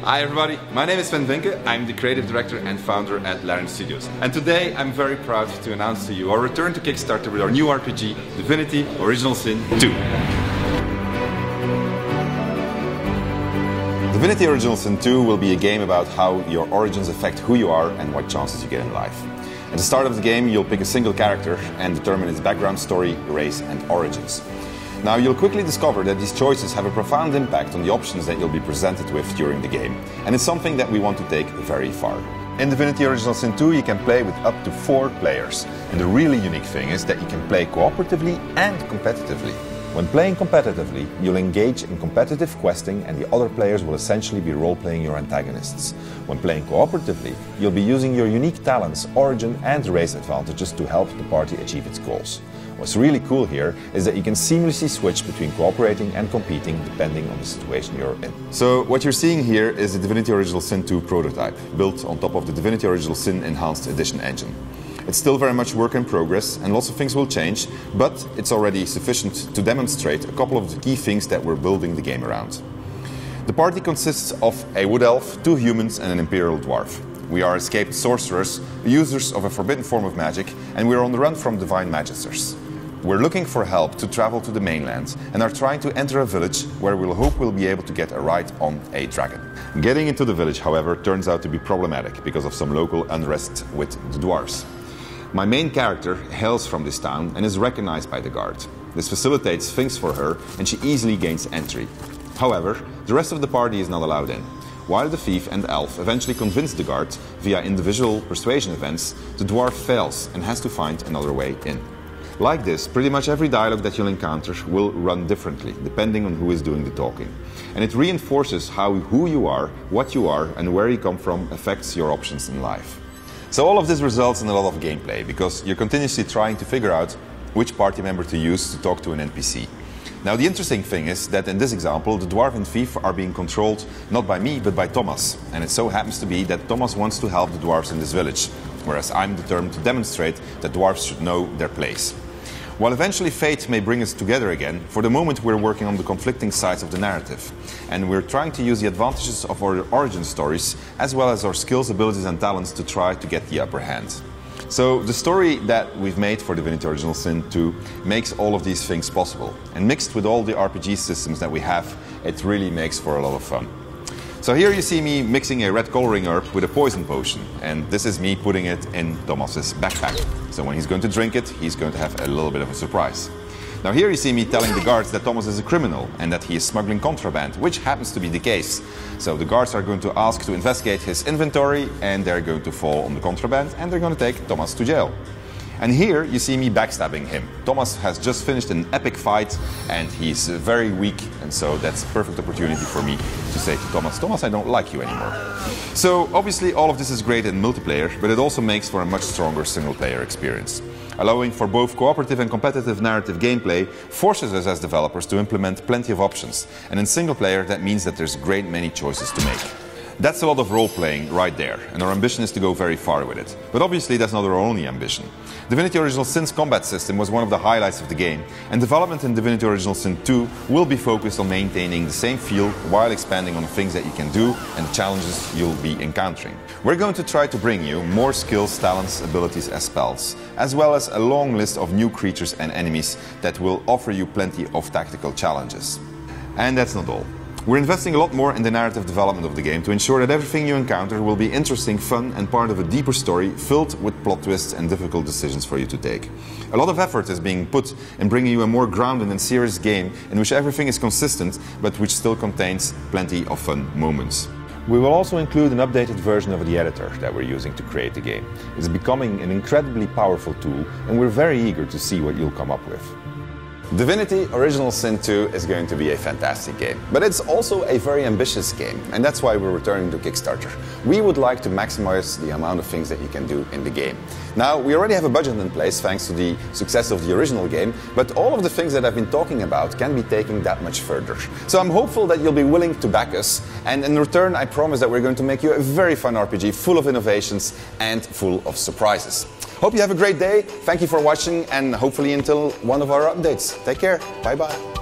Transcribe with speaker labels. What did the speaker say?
Speaker 1: Hi everybody, my name is Sven Vinke. I'm the creative director and founder at Larian Studios. And today I'm very proud to announce to you our return to Kickstarter with our new RPG, Divinity Original Sin 2. Divinity Original Sin 2 will be a game about how your origins affect who you are and what chances you get in life. At the start of the game, you'll pick a single character and determine its background, story, race and origins. Now, you'll quickly discover that these choices have a profound impact on the options that you'll be presented with during the game, and it's something that we want to take very far. In Divinity Original Sin 2, you can play with up to 4 players, and the really unique thing is that you can play cooperatively and competitively. When playing competitively, you'll engage in competitive questing and the other players will essentially be role-playing your antagonists. When playing cooperatively, you'll be using your unique talents, origin and race advantages to help the party achieve its goals. What's really cool here is that you can seamlessly switch between cooperating and competing depending on the situation you're in. So what you're seeing here is the Divinity Original Sin 2 prototype, built on top of the Divinity Original Sin Enhanced Edition engine. It's still very much work in progress and lots of things will change, but it's already sufficient to demonstrate a couple of the key things that we're building the game around. The party consists of a wood elf, 2 humans and an imperial dwarf. We are escaped sorcerers, users of a forbidden form of magic, and we're on the run from divine magisters. We're looking for help to travel to the mainland and are trying to enter a village where we'll hope we'll be able to get a ride on a dragon. Getting into the village, however, turns out to be problematic because of some local unrest with the dwarves. My main character hails from this town and is recognized by the guard. This facilitates things for her and she easily gains entry. However, the rest of the party is not allowed in. While the thief and elf eventually convince the guard via individual persuasion events, the dwarf fails and has to find another way in. Like this, pretty much every dialogue that you'll encounter will run differently, depending on who is doing the talking. And it reinforces how who you are, what you are, and where you come from affects your options in life. So all of this results in a lot of gameplay, because you're continuously trying to figure out which party member to use to talk to an NPC. Now the interesting thing is that in this example, the dwarf and thief are being controlled not by me, but by Thomas. And it so happens to be that Thomas wants to help the dwarves in this village, whereas I'm determined to demonstrate that dwarves should know their place. While eventually fate may bring us together again, for the moment we're working on the conflicting sides of the narrative. And we're trying to use the advantages of our origin stories, as well as our skills, abilities and talents to try to get the upper hand. So the story that we've made for Divinity Original Sin 2 makes all of these things possible. And mixed with all the RPG systems that we have, it really makes for a lot of fun. So here you see me mixing a red coloring herb with a poison potion, and this is me putting it in Thomas's backpack. So when he's going to drink it, he's going to have a little bit of a surprise. Now here you see me telling the guards that Thomas is a criminal and that he is smuggling contraband, which happens to be the case. So the guards are going to ask to investigate his inventory and they're going to fall on the contraband and they're going to take Thomas to jail. And here you see me backstabbing him. Thomas has just finished an epic fight and he's very weak, and so that's a perfect opportunity for me to say to Thomas, Thomas, I don't like you anymore. So obviously all of this is great in multiplayer, but it also makes for a much stronger single player experience. Allowing for both cooperative and competitive narrative gameplay forces us as developers to implement plenty of options, and in single player that means that there's a great many choices to make. That's a lot of role-playing right there, and our ambition is to go very far with it. But obviously that's not our only ambition. Divinity Original Sin's combat system was one of the highlights of the game, and development in Divinity Original Sin 2 will be focused on maintaining the same feel while expanding on the things that you can do and the challenges you'll be encountering. We're going to try to bring you more skills, talents, abilities as spells, as well as a long list of new creatures and enemies that will offer you plenty of tactical challenges. And that's not all. We're investing a lot more in the narrative development of the game to ensure that everything you encounter will be interesting, fun and part of a deeper story filled with plot twists and difficult decisions for you to take. A lot of effort is being put in bringing you a more grounded and serious game in which everything is consistent but which still contains plenty of fun moments. We will also include an updated version of the editor that we're using to create the game. It's becoming an incredibly powerful tool and we're very eager to see what you'll come up with. Divinity Original Sin 2 is going to be a fantastic game, but it's also a very ambitious game, and that's why we're returning to Kickstarter. We would like to maximize the amount of things that you can do in the game. Now, we already have a budget in place thanks to the success of the original game, but all of the things that I've been talking about can be taken that much further. So I'm hopeful that you'll be willing to back us, and in return I promise that we're going to make you a very fun RPG full of innovations and full of surprises. Hope you have a great day. Thank you for watching, and hopefully until one of our updates. Take care. Bye-bye.